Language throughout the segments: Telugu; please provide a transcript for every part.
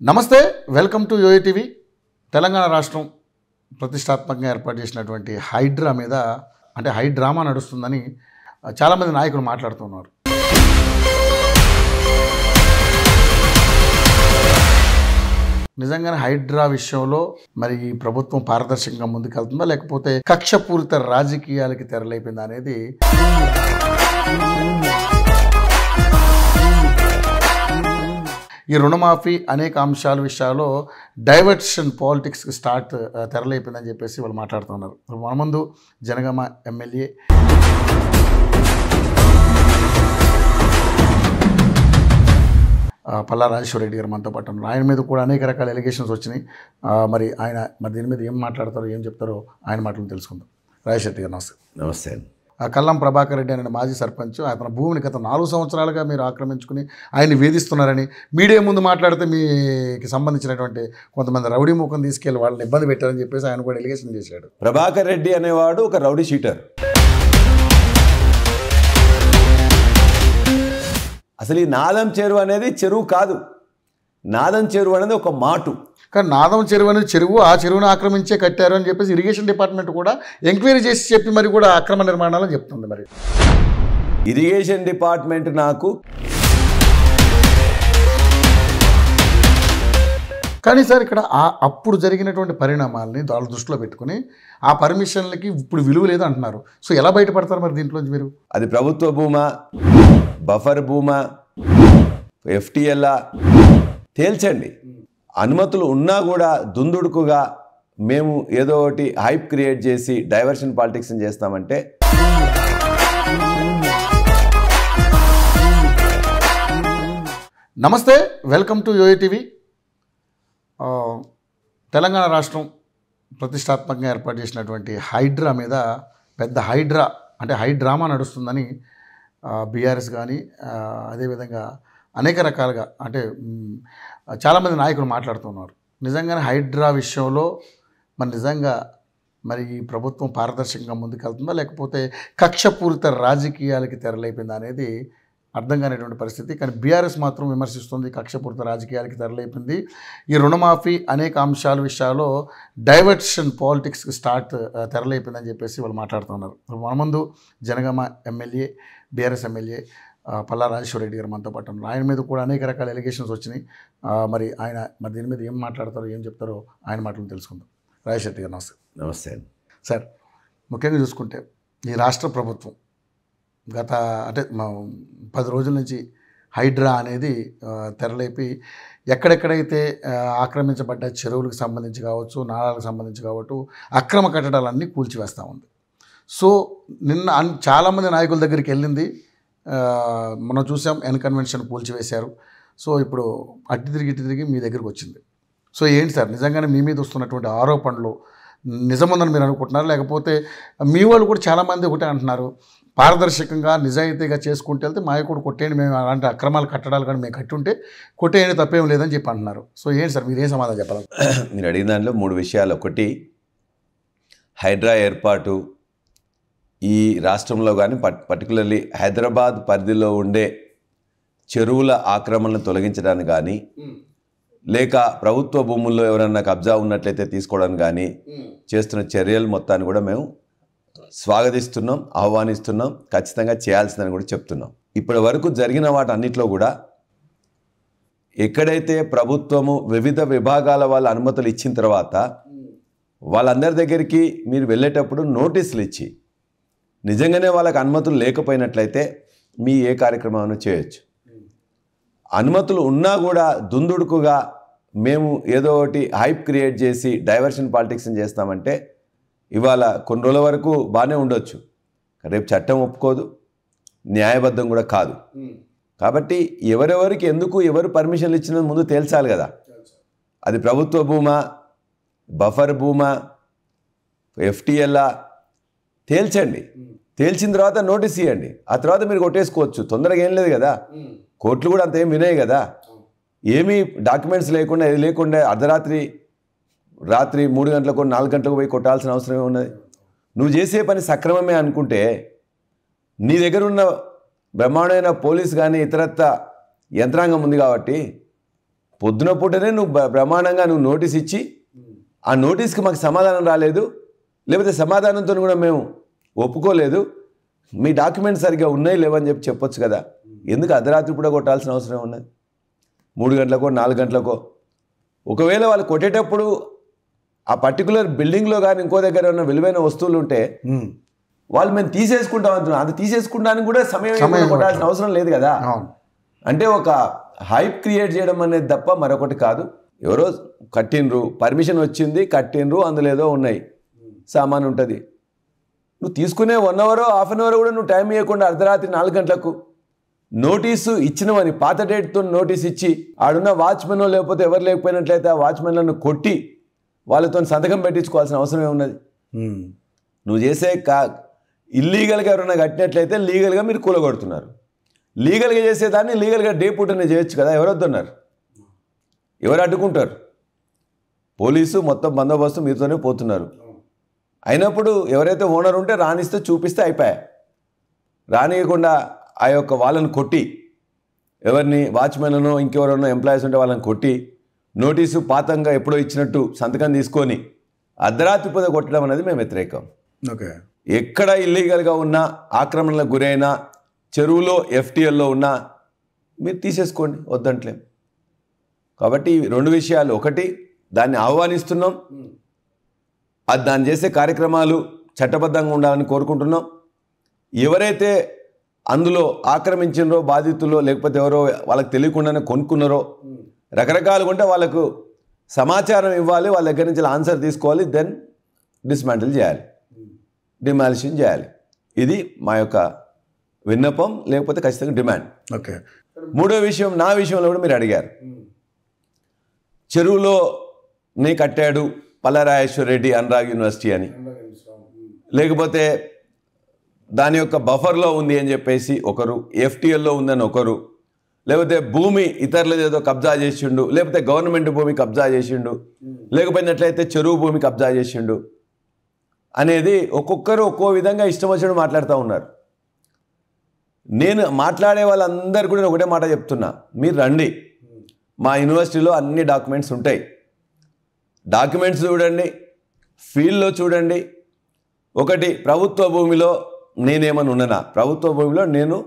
నమస్తే, వెల్కమ్ టు యోఏ టీవీ. తెలంగాణ రాష్ట్రం ప్రతిష్టాత్మకంగా ఏర్పాటు చేసినటువంటి హైడ్రా మీద హైడ్రామా నడుస్తుందని చాలామంది నాయకులు మాట్లాడుతున్నారు. నిజంగానే హైడ్రా విషయంలో మరి ఈ ప్రభుత్వం పారదర్శకంగా ముందుకెళ్తుందా లేకపోతే కక్షపూరిత రాజకీయాలకి తెరలేపిందా అనేది ఈ రుణమాఫీ అనేక అంశాల విషయాల్లో డైవర్షన్ పాలిటిక్స్కి తెరలేపిందని చెప్పేసి వాళ్ళు మాట్లాడుతున్నారు. మన ముందు జనగామ ఎమ్మెల్యే పల్లా రాజేశ్వర రెడ్డి గారు మనతో పాటు ఉన్నారు. ఆయన మీద కూడా అనేక రకాల ఎలిగేషన్స్ వచ్చినాయి. మరి దీని మీద ఏం మాట్లాడతారో ఏం చెప్తారో ఆయన మాటలు తెలుసుకుందాం. రాజేశ్వర రెడ్డి గారు నమస్తే. నమస్తే. కల్లం ప్రభాకర్ రెడ్డి అనే మాజీ సర్పంచ్, అతని భూమిని గత 4 సంవత్సరాలుగా మీరు ఆక్రమించుకుని ఆయన్ని వేధిస్తున్నారని మీడియా ముందు మాట్లాడితే మీకు సంబంధించినటువంటి కొంతమంది రౌడీ ముఖం తీసుకెళ్ళి వాళ్ళని ఇబ్బంది పెట్టారని చెప్పేసి ఆయన కూడా ఎలిగేషన్ చేశాడు. ప్రభాకర్ రెడ్డి అనేవాడు ఒక రౌడీ షీటర్. అసలు ఈ నాదం చెరువు అనేది చెరువు కాదు. నాదం చెరువు అనేది ఒక మాటు. కానీ నాదం చెరువు అనేది చెరువు, ఆ చెరువును ఆక్రమించే కట్టారు అని చెప్పేసి ఇరిగేషన్ డిపార్ట్మెంట్ కూడా ఎంక్వైరీ చేసి చెప్పి మరి కూడా అక్రమ నిర్మాణాలని చెప్తుంది. మరి ఇరిగేషన్ డిపార్ట్మెంట్ నాకు కానీ సార్ ఇక్కడ అప్పుడు జరిగినటువంటి పరిణామాలని వాళ్ళ దృష్టిలో పెట్టుకుని ఆ పర్మిషన్లకి ఇప్పుడు విలువ లేదు అంటున్నారు. సో ఎలా బయటపడతారు మరి దీంట్లోంచి మీరు? అది ప్రభుత్వ భూమా, బఫర్ భూమా, ఎఫ్టీఎల్లా తేల్చండి. అనుమతులు ఉన్నా కూడా దుందుడుకుగా మేము ఏదో ఒకటి హైప్ క్రియేట్ చేసి డైవర్షన్ పాలిటిక్స్ చేస్తామంటే నమస్తే, వెల్కమ్ టు యోఏ టీవీ. తెలంగాణ రాష్ట్రం ప్రతిష్టాత్మకంగా ఏర్పాటు చేసినటువంటి హైడ్రా మీద పెద్ద హైడ్రామా నడుస్తుందని బీఆర్ఎస్ కానీ అదేవిధంగా అనేక రకాలుగా చాలామంది నాయకులు మాట్లాడుతున్నారు. నిజంగానే హైడ్రా విషయంలో మరి ఈ ప్రభుత్వం పారదర్శకంగా ముందుకెళ్తుందా లేకపోతే కక్షపూరిత రాజకీయాలకి తెరలేపిందా అనేది అర్థం కానిటువంటి పరిస్థితి. కానీ బీఆర్ఎస్ మాత్రం విమర్శిస్తుంది, కక్షపూరిత రాజకీయాలకి తెరలేపింది. ఈ రుణమాఫీ అనేక అంశాల విషయాల్లో డైవర్షన్ పాలిటిక్స్కి తెరలేపిందని చెప్పేసి వాళ్ళు మాట్లాడుతున్నారు. మన ముందు Jangaon MLA, BRS MLA Palla Rajeshwara Reddy గారు మనతో పాటు ఉన్నారు. ఆయన మీద కూడా అనేక రకాల ఎలిగేషన్స్ వచ్చినాయి. మరి దీని మీద ఏం మాట్లాడతారో ఏం చెప్తారో ఆయన మాటలు తెలుసుకుందాం. రాజేశ్వర రెడ్డి గారు నమస్తే. నమస్తే సార్, ముఖ్యంగా చూసుకుంటే ఈ రాష్ట్ర ప్రభుత్వం గత 10 రోజుల నుంచి హైడ్రా అనేది తెరలేపి ఎక్కడెక్కడైతే ఆక్రమించబడ్డ చెరువులకు సంబంధించి కావచ్చు, నాళాలకు సంబంధించి కావచ్చు, అక్రమ కట్టడాలన్నీ కూల్చివేస్తూ ఉంది. సో నిన్న చాలామంది నాయకుల దగ్గరికి వెళ్ళింది. మనం చూసాం, కన్వెన్షన్ కూల్చివేశారు. సో ఇప్పుడు అటు తిరిగి మీ దగ్గరికి వచ్చింది. సో ఏంటి సార్, నిజంగానే మీ మీద వస్తున్నటువంటి ఆరోపణలు నిజముందని మీరు అనుకుంటున్నారు లేకపోతే మీ వాళ్ళు కూడా చాలామంది ఒకటే అంటున్నారు, పారదర్శకంగా నిజాయితీగా చేసుకుంటూ వెళ్తే మా కూడా కొట్టేయండి, మేము అలాంటి అక్రమాలు కట్టడాలు కానీ మేము కట్టి ఉంటే కొట్టేయండి, తప్పేం లేదని చెప్పి అంటున్నారు. సో ఏంటి సార్, మీరు ఏం సమాధానం చెప్పాలి? మీరు అడిగిన దాంట్లో 3 విషయాలు. ఒకటి, హైడ్రా ఏర్పాటు ఈ రాష్ట్రంలో కానీ పర్టికులర్లీ హైదరాబాద్ పరిధిలో ఉండే చెరువుల ఆక్రమణను తొలగించడానికి కానీ లేక ప్రభుత్వ భూముల్లో ఎవరన్నా కబ్జా ఉన్నట్లయితే తీసుకోవడానికి కానీ చేస్తున్న చర్యలు మొత్తాన్ని కూడా మేము స్వాగతిస్తున్నాం, ఆహ్వానిస్తున్నాం, ఖచ్చితంగా చేయాల్సిందని కూడా చెప్తున్నాం. ఇప్పటి వరకు జరిగిన వాటన్నిటిలో కూడా ఎక్కడైతే ప్రభుత్వము వివిధ విభాగాల వాళ్ళ అనుమతులు ఇచ్చిన తర్వాత వాళ్ళందరి దగ్గరికి మీరు వెళ్ళేటప్పుడు నోటీసులు ఇచ్చి నిజంగానే వాళ్ళకి అనుమతులు లేకపోయినట్లయితే మీ ఏ కార్యక్రమాన్ని చేయొచ్చు. అనుమతులు ఉన్నా కూడా దుందుడుకుగా మేము ఏదో ఒకటి హైప్ క్రియేట్ చేసి డైవర్షన్ పాలిటిక్స్ చేస్తామంటే ఇవాళ కొన్ని రోజుల వరకు బాగానే ఉండొచ్చు, రేపు చట్టం ఒప్పుకోదు, న్యాయబద్ధం కూడా కాదు. కాబట్టి ఎవరెవరికి ఎందుకు ఎవరు పర్మిషన్లు ఇచ్చినది ముందు తేల్చాలి కదా. అది ప్రభుత్వ భూమా, బఫర్ భూమా, ఎఫ్టీఎల్లా తేల్చండి. తేల్చిన తర్వాత నోటీస్ ఇవ్వండి, ఆ తర్వాత మీరు కొట్టేసుకోవచ్చు. తొందరగా ఏం లేదు కదా, కోర్టులు కూడా అంత ఏం వినాయి కదా. ఏమీ డాక్యుమెంట్స్ లేకుండా ఇది లేకుండా రాత్రి 3 గంటలకు 4 గంటలకు పోయి కొట్టాల్సిన అవసరమే ఉన్నది. నువ్వు చేసే పని సక్రమమే అనుకుంటే నీ దగ్గర ఉన్న బ్రహ్మాండమైన పోలీస్ కానీ ఇతరత్ర యంత్రాంగం ఉంది కాబట్టి పొద్దున పూటనే నువ్వు బ్రహ్మాండంగా నువ్వు నోటీస్ ఇచ్చి ఆ నోటీస్కి మాకు సమాధానం రాలేదు, లేకపోతే సమాధానంతో కూడా మేము ఒప్పుకోలేదు, మీ డాక్యుమెంట్స్ సరిగ్గా ఉన్నాయి లేవని చెప్పొచ్చు కదా. ఎందుకు అర్ధరాత్రి కూడా కొట్టాల్సిన అవసరం ఉన్నది? 3 గంటలకో 4 గంటలకో. ఒకవేళ వాళ్ళు కొట్టేటప్పుడు ఆ పర్టికులర్ బిల్డింగ్లో కానీ ఇంకో దగ్గర ఉన్న విలువైన వస్తువులు ఉంటే వాళ్ళు మేము తీసేసుకుంటాం అంటున్నాం. అది తీసేసుకుంటానికి కూడా సమయం కొట్టాల్సిన అవసరం లేదు కదా. అంటే ఒక హైప్ క్రియేట్ చేయడం అనేది తప్ప మరొకటి కాదు. ఎవరో కట్టినరు, పర్మిషన్ వచ్చింది, కట్టినరు, అందులో ఏదో ఉన్నాయి, సామాన్ ఉంటుంది. నువ్వు తీసుకునే 1 అవర్ హాఫ్ అన్ అవర్ కూడా నువ్వు టైం ఇవ్వకుండా అర్ధరాత్రి 4 గంటలకు నోటీసు ఇచ్చినవని పాత డేట్తో నోటీస్ ఇచ్చి ఆడున్న వాచ్మెన్ లేకపోతే ఎవరు లేకపోయినట్లయితే ఆ వాచ్మెన్లను కొట్టి వాళ్ళతో సంతకం పెట్టించుకోవాల్సిన అవసరం ఏమున్నది? నువ్వు చేసే ఇల్లీగల్గా ఎవరైనా కట్టినట్లయితే లీగల్గా మీరు కూలగొడుతున్నారు. లీగల్గా చేసేదాన్ని లీగల్గా డే పూటనే చేయొచ్చు కదా. ఎవరు వద్దన్నారు? ఎవరు అడ్డుకుంటారు? పోలీసు మొత్తం బందోబస్తు మీతోనే పోతున్నారు. అయినప్పుడు ఎవరైతే ఓనర్ ఉంటే రానిస్తే చూపిస్తే అయిపోయా. రానియకుండా ఆ యొక్క వాళ్ళని కొట్టి, ఎవరిని వాచ్మెన్లను ఇంకెవరన్నా ఎంప్లాయీస్ ఉంటే వాళ్ళని కొట్టి నోటీసు పాతంగా ఎప్పుడో ఇచ్చినట్టు సంతకం తీసుకొని అర్ధరాత్రి పూట కొట్టడం అనేది మేము వ్యతిరేకం. ఓకే. ఎక్కడ ఇల్లీగల్గా ఉన్నా, ఆక్రమణలకు గురైనా, చెరువులో ఎఫ్టీఎల్లో ఉన్నా మీరు తీసేసుకోండి, వద్దంట్లేం. కాబట్టి 2 విషయాలు. ఒకటి, దాన్ని ఆహ్వానిస్తున్నాం, అది దాన్ని చేసే కార్యక్రమాలు చట్టబద్ధంగా ఉండాలని కోరుకుంటున్నాం. ఎవరైతే అందులో ఆక్రమించినరో బాధితులో లేకపోతే ఎవరో వాళ్ళకి తెలియకుండానే కొనుక్కున్నారో రకరకాలుగా ఉంటే వాళ్ళకు సమాచారం ఇవ్వాలి, వాళ్ళ దగ్గర నుంచి ఆన్సర్ తీసుకోవాలి, దెన్ డిస్మాంటిల్ చేయాలి, డిమాలిషన్ చేయాలి. ఇది మా యొక్క విన్నపం, లేకపోతే ఖచ్చితంగా డిమాండ్. ఓకే. 3వ విషయం, నా విషయంలో కూడా మీరు అడిగారు. చెరువులో నే కట్టాడు పల్లరాజేశ్వర రెడ్డి అనురాగ్ యూనివర్సిటీ అని, లేకపోతే దాని యొక్క బఫర్లో ఉంది అని చెప్పేసి ఒకరు, ఎఫ్టీఎల్లో ఉందని ఒకరు, లేకపోతే భూమి ఇతరులది ఏదో కబ్జా చేసిండు, లేకపోతే గవర్నమెంట్ భూమి కబ్జా చేసిండు, లేకపోయినట్లయితే చెరువు భూమి కబ్జా చేసిండు అనేది ఒక్కొక్కరు ఒక్కో విధంగా ఇష్టం వచ్చినట్టు మాట్లాడుతూ ఉన్నారు. నేను మాట్లాడే వాళ్ళందరూ కూడా ఒకటే మాట చెప్తున్నా, మీరు రండి, మా యూనివర్సిటీలో అన్ని డాక్యుమెంట్స్ ఉంటాయి. డాక్యుమెంట్స్ చూడండి, ఫీల్డ్లో చూడండి. ఒకటి, ప్రభుత్వ భూమిలో నేనేమని ఉన్నానా? ప్రభుత్వ భూమిలో నేను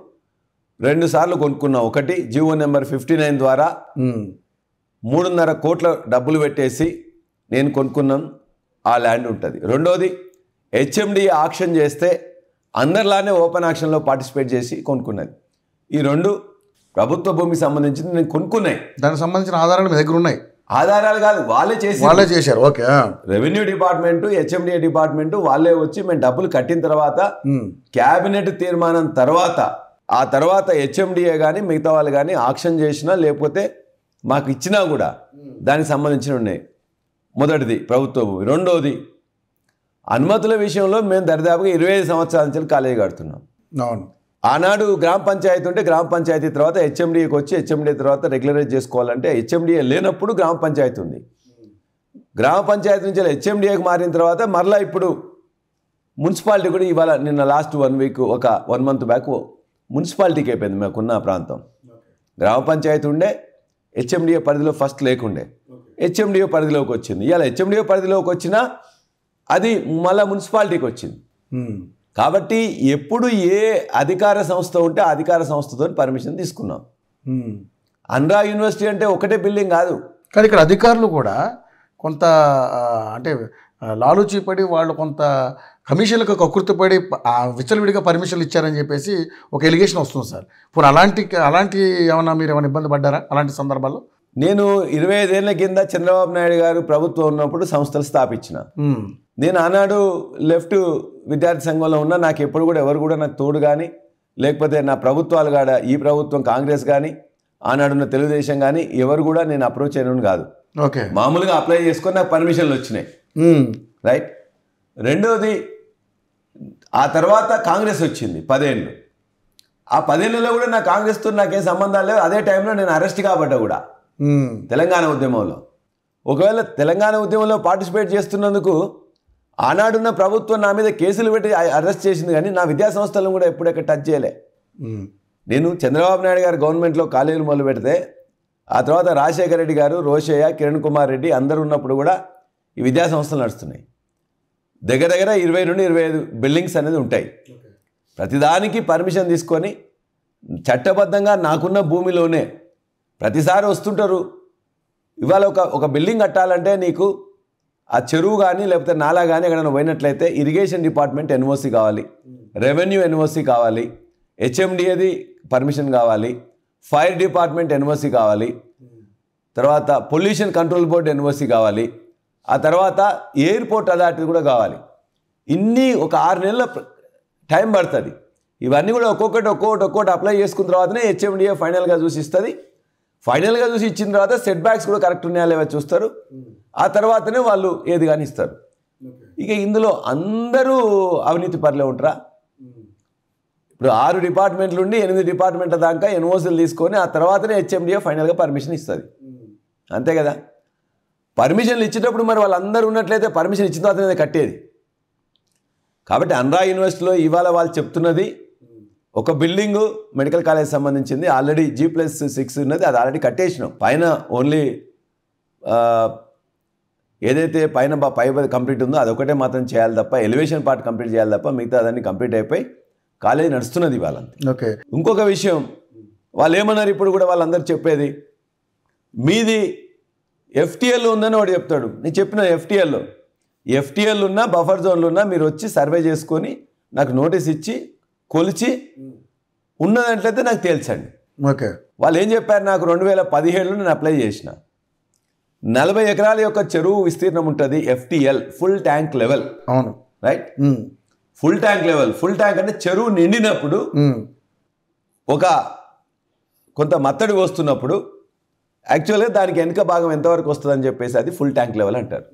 2 సార్లు కొనుక్కున్నా. ఒకటి, జీవో నెంబర్ 59 ద్వారా 3.5 కోట్ల డబ్బులు పెట్టేసి నేను కొనుక్కున్నాను, ఆ ల్యాండ్ ఉంటుంది. రెండోది, హెచ్ఎండిఏ ఆక్షన్ చేస్తే అందరిలానే ఓపెన్ ఆక్షన్లో పార్టిసిపేట్ చేసి కొనుక్కున్నది. ఈ 2 ప్రభుత్వ భూమికి సంబంధించి నేను కొనుక్కున్నాయి. దానికి సంబంధించిన ఆధారాలు మీ దగ్గర ఉన్నాయి? ఆధారాలు కాదు, వాళ్ళే చేశారు. Okay. Revenue department, HMDA department వాళ్ళే వచ్చి మేము డబ్బులు కట్టిన తర్వాత క్యాబినెట్ తీర్మానం తర్వాత, ఆ తర్వాత హెచ్ఎండిఏ కానీ మిగతా వాళ్ళు కానీ ఆక్షన్ చేసినా లేకపోతే మాకు ఇచ్చినా కూడా దానికి సంబంధించిన ఉన్నాయి. మొదటిది ప్రభుత్వ భూమి. రెండోది, అనుమతుల విషయంలో మేము దరిదాపుగా 25 సంవత్సరాల నుంచి కాలేజీ కడుతున్నాం. అవును. ఆనాడు గ్రామ పంచాయతీ ఉంటే గ్రామ పంచాయతీ తర్వాత హెచ్ఎండిఏకి వచ్చి హెచ్ఎండిఏ తర్వాత రెగ్యులరైజ్ చేసుకోవాలంటే హెచ్ఎండిఏ లేనప్పుడు గ్రామ పంచాయతీ ఉంది. గ్రామ పంచాయతీ నుంచి హెచ్ఎండిఏకి మారిన తర్వాత మరలా ఇప్పుడు మున్సిపాలిటీ కూడా ఇవాళ నిన్న లాస్ట్ 1 వీక్, ఒక 1 మంత్ బ్యాక్ మున్సిపాలిటీకి అయిపోయింది మాకున్న ప్రాంతం. గ్రామ పంచాయతీ ఉండే, హెచ్ఎండిఏ పరిధిలో ఫస్ట్ లేకుండే, హెచ్ఎండిఏ పరిధిలోకి వచ్చింది. ఇవాళ హెచ్ఎండిఏ పరిధిలోకి వచ్చినా అది మళ్ళీ మున్సిపాలిటీకి వచ్చింది. కాబట్టి ఎప్పుడు ఏ అధికార సంస్థ ఉంటే ఆ అధికార సంస్థతో పర్మిషన్ తీసుకున్నాం. అనురాగ్ యూనివర్సిటీ అంటే ఒకటే బిల్డింగ్ కాదు. కానీ ఇక్కడ అధికారులు కూడా కొంత అంటే లాలూచీపడి వాళ్ళు కొంత కమిషన్లకు కకృతిపడి విచ్చలవిడిగా పర్మిషన్లు ఇచ్చారని చెప్పేసి ఒక ఎలిగేషన్ వస్తుంది సార్. ఇప్పుడు అలాంటి ఏమన్నా మీరు ఏమైనా ఇబ్బంది పడ్డారా అలాంటి సందర్భాల్లో? నేను 25 ఏళ్ల కింద చంద్రబాబు నాయుడు గారు ప్రభుత్వం ఉన్నప్పుడు సంస్థలు స్థాపించిన. నేను ఆనాడు లెఫ్ట్ విద్యార్థి సంఘంలో ఉన్నా. నాకు ఎప్పుడు కూడా ఎవరు కూడా నాకు తోడు కానీ, లేకపోతే నా ప్రభుత్వాలు కాడ ఈ ప్రభుత్వం కాంగ్రెస్ కానీ, ఆనాడున్న తెలుగుదేశం కానీ ఎవరు కూడా నేను అప్రోచ్ అయిన కాదు. ఓకే. మామూలుగా అప్లై చేసుకొని నాకు పర్మిషన్లు వచ్చినాయి. రైట్. రెండోది, ఆ తర్వాత కాంగ్రెస్ వచ్చింది 10 ఏళ్ళు. ఆ 10 ఏళ్ళలో కూడా నా కాంగ్రెస్తో నాకేం సంబంధాలు లేవు. అదే టైంలో నేను అరెస్ట్ కాబడ్డా కూడా తెలంగాణ ఉద్యమంలో. ఒకవేళ తెలంగాణ ఉద్యమంలో పార్టిసిపేట్ చేస్తున్నందుకు ఆనాడున్న ప్రభుత్వం నా మీద కేసులు పెట్టి అరెస్ట్ చేసింది, కానీ నా విద్యా సంస్థలను కూడా ఎప్పుడెక్కడ టచ్ చేయలే. నేను చంద్రబాబు నాయుడు గారు గవర్నమెంట్లో కాలేజీలు మొదలు పెడితే ఆ తర్వాత రాజశేఖర రెడ్డి గారు, రోషయ్య, కిరణ్ కుమార్ రెడ్డి అందరూ ఉన్నప్పుడు కూడా ఈ విద్యా సంస్థలు నడుస్తున్నాయి. దగ్గర దగ్గర 20 నుండి 25 బిల్డింగ్స్ అనేది ఉంటాయి. ప్రతిదానికి పర్మిషన్ తీసుకొని చట్టబద్ధంగా నాకున్న భూమిలోనే ప్రతిసారి వస్తుంటారు. ఇవాళ ఒక బిల్డింగ్ కట్టాలంటే నీకు ఆ చెరువు కానీ లేకపోతే నాలా కానీ ఎక్కడైనా పోయినట్లయితే ఇరిగేషన్ డిపార్ట్మెంట్ ఎన్ఓసి కావాలి, రెవెన్యూ ఎన్ఓసి కావాలి, హెచ్ఎండిఏది పర్మిషన్ కావాలి, ఫైర్ డిపార్ట్మెంట్ ఎన్ఓసి కావాలి, తర్వాత పొల్యూషన్ కంట్రోల్ బోర్డు ఎన్ఓసి కావాలి, ఆ తర్వాత ఎయిర్పోర్ట్ అథారిటీ కూడా కావాలి. ఇన్ని ఒక 6 నెలల టైం పడుతుంది. ఇవన్నీ కూడా ఒక్కొక్కటి అప్లై చేసుకున్న తర్వాతనే హెచ్ఎండిఏ ఫైనల్గా చూసి ఇస్తుంది. ఫైనల్గా చూసి ఇచ్చిన తర్వాత సెట్ బ్యాక్స్ కూడా కరెక్ట్ ఉన్నాయా లేవో చూస్తారు. ఆ తర్వాతనే వాళ్ళు ఏది కానీ ఇస్తారు. ఇక ఇందులో అందరూ అవినీతి పరులే ఉంటారా? ఇప్పుడు 6 డిపార్ట్మెంట్లు ఉండి 8 డిపార్ట్మెంట్ల దాకా ఎన్ఓసీలు తీసుకొని ఆ తర్వాతనే హెచ్ఎండిఏ ఫైనల్గా పర్మిషన్ ఇస్తుంది. అంతే కదా? పర్మిషన్లు ఇచ్చేటప్పుడు మరి వాళ్ళందరూ ఉన్నట్లయితే పర్మిషన్ ఇచ్చిన తర్వాతనే కట్టేది. కాబట్టి అన్రా యూనివర్సిటీలో ఇవాళ వాళ్ళు చెప్తున్నది ఒక బిల్డింగు మెడికల్ కాలేజ్ సంబంధించింది ఆల్రెడీ G+6 ఉన్నది, అది ఆల్రెడీ కట్టేసినాం. పైన ఓన్లీ ఏదైతే పై కంప్లీట్ ఉందో అదొకటే మాత్రం చేయాలి తప్ప, ఎలివేషన్ పార్ట్ కంప్లీట్ చేయాలి తప్ప మిగతా దాన్ని కంప్లీట్ అయిపోయి కాలేజ్ నడుస్తున్నది వాళ్ళంతా. ఓకే. ఇంకొక విషయం వాళ్ళు ఏమన్నారు ఇప్పుడు కూడా వాళ్ళందరూ చెప్పేది, మీది FTL ఉందని వాడు చెప్తాడు. నేను చెప్పిన FTL ఉన్నా బఫర్ జోన్లు ఉన్నా మీరు వచ్చి సర్వే చేసుకొని నాకు నోటీస్ ఇచ్చి కొలిచి ఉన్నదంట్లయితే నాకు తేల్చండి. ఓకే. వాళ్ళు ఏం చెప్పారు, నాకు 2017లో నేను అప్లై చేసిన 40 ఎకరాల యొక్క చెరువు విస్తీర్ణం ఉంటుంది, FTL ఫుల్ ట్యాంక్ లెవెల్. అవును, right. Full tank level, full tank అంటే చెరువు నిండినప్పుడు ఒక కొంత మత్తడి వస్తున్నప్పుడు యాక్చువల్గా దానికి వెనుక భాగం ఎంతవరకు వస్తుందని చెప్పేసి అది ఫుల్ ట్యాంక్ లెవెల్ అంటారు.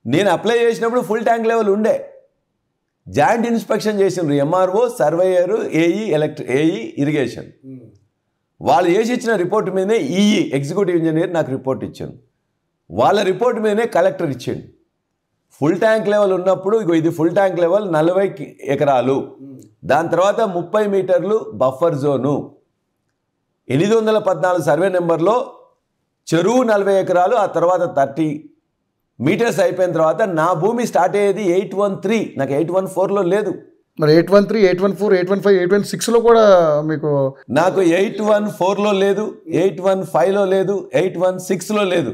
నేను అప్లై చేసినప్పుడు ఫుల్ ట్యాంక్ లెవెల్ ఉండే. జాయింట్ ఇన్స్పెక్షన్ చేసిండ్రు ఎంఆర్ఓ, సర్వేయరు, ఏఈ ఇరిగేషన్. వాళ్ళు చేసి ఇచ్చిన రిపోర్ట్ మీదనే ఈఈ ఎగ్జిక్యూటివ్ ఇంజనీర్ నాకు రిపోర్ట్ ఇచ్చాను. వాళ్ళ రిపోర్ట్ మీదనే కలెక్టర్ ఇచ్చిండు. ఫుల్ ట్యాంక్ లెవెల్ ఉన్నప్పుడు ఇది ఫుల్ ట్యాంక్ లెవెల్ 40 ఎకరాలు, దాని తర్వాత 30 మీటర్లు బఫర్ జోను, 814 సర్వే నెంబర్లో చెరువు 40 ఎకరాలు, ఆ తర్వాత 30 మీటర్స్ అయిపోయిన తర్వాత నా భూమి స్టార్ట్ అయ్యేది 813. నాకు 814లో లేదు. మరి 813, 814, 815, 816లో కూడా మీకు? నాకు 814లో లేదు, 815లో లేదు, 816లో లేదు.